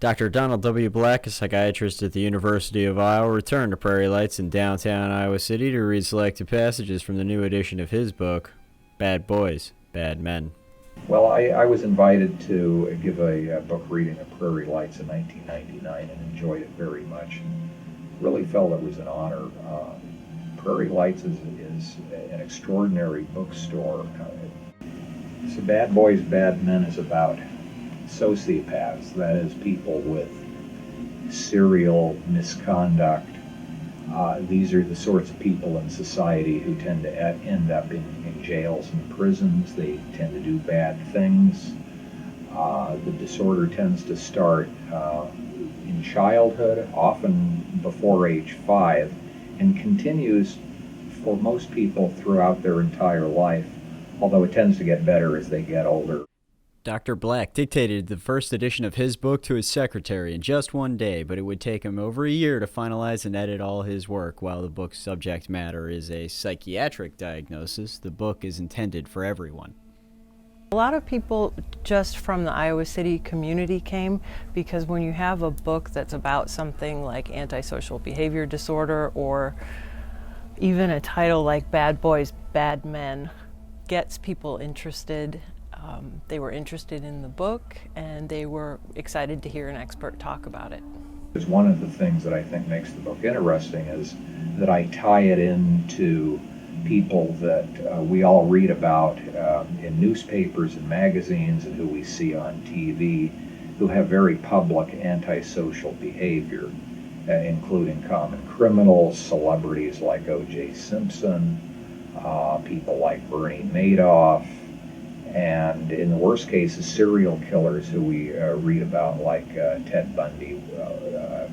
Dr. Donald W. Black, a psychiatrist at the University of Iowa, returned to Prairie Lights in downtown Iowa City to read selected passages from the new edition of his book, Bad Boys, Bad Men. Well, I was invited to give a book reading at Prairie Lights in 1999 and enjoyed it very much. And really felt it was an honor. Prairie Lights is an extraordinary bookstore. So Bad Boys, Bad Men is about sociopaths, that is, people with serial misconduct. These are the sorts of people in society who tend to end up in jails and prisons. They tend to do bad things. The disorder tends to start in childhood, often before age 5, and continues for most people throughout their entire life, although it tends to get better as they get older. Dr. Black dictated the first edition of his book to his secretary in just one day, but it would take him over a year to finalize and edit all his work. While the book's subject matter is a psychiatric diagnosis, the book is intended for everyone. A lot of people just from the Iowa City community came because when you have a book that's about something like antisocial behavior disorder, or even a title like Bad Boys, Bad Men, gets people interested. They were interested in the book, and they were excited to hear an expert talk about it. One of the things that I think makes the book interesting is that I tie it into people that we all read about in newspapers and magazines and who we see on TV, who have very public antisocial behavior, including common criminals, celebrities like O.J. Simpson, people like Bernie Madoff, and in the worst cases, serial killers who we read about, like Ted Bundy,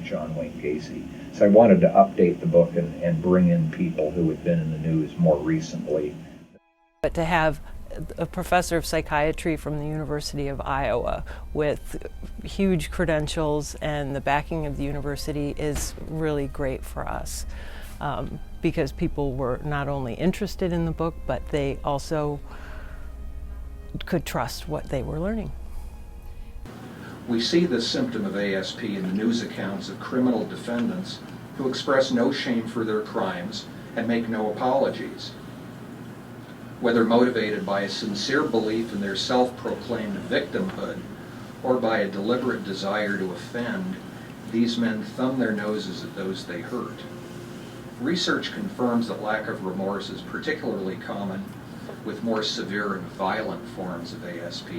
John Wayne Gacy. So I wanted to update the book and bring in people who had been in the news more recently. But to have a professor of psychiatry from the University of Iowa with huge credentials and the backing of the university is really great for us, because people were not only interested in the book, but they also could trust what they were learning. We see this symptom of ASP in the news accounts of criminal defendants who express no shame for their crimes and make no apologies. Whether motivated by a sincere belief in their self-proclaimed victimhood or by a deliberate desire to offend, these men thumb their noses at those they hurt. Research confirms that lack of remorse is particularly common with more severe and violent forms of ASP,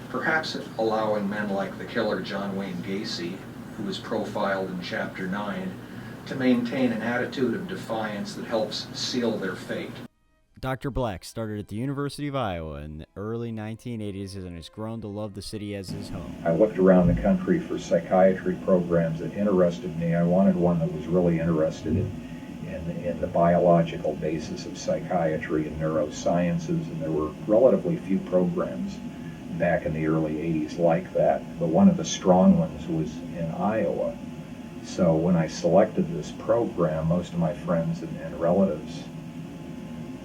perhaps allowing men like the killer John Wayne Gacy, who was profiled in Chapter 9, to maintain an attitude of defiance that helps seal their fate. Dr. Black started at the University of Iowa in the early 1980s and has grown to love the city as his home. I looked around the country for psychiatry programs that interested me. I wanted one that was really interested in the biological basis of psychiatry and neurosciences, and there were relatively few programs back in the early 80s like that, but one of the strong ones was in Iowa. So when I selected this program, most of my friends and relatives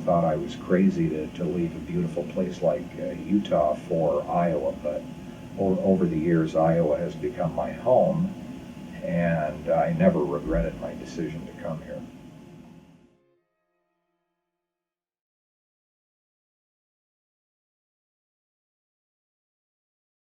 thought I was crazy to leave a beautiful place like Utah for Iowa, but over the years Iowa has become my home, and I never regretted my decision to come here.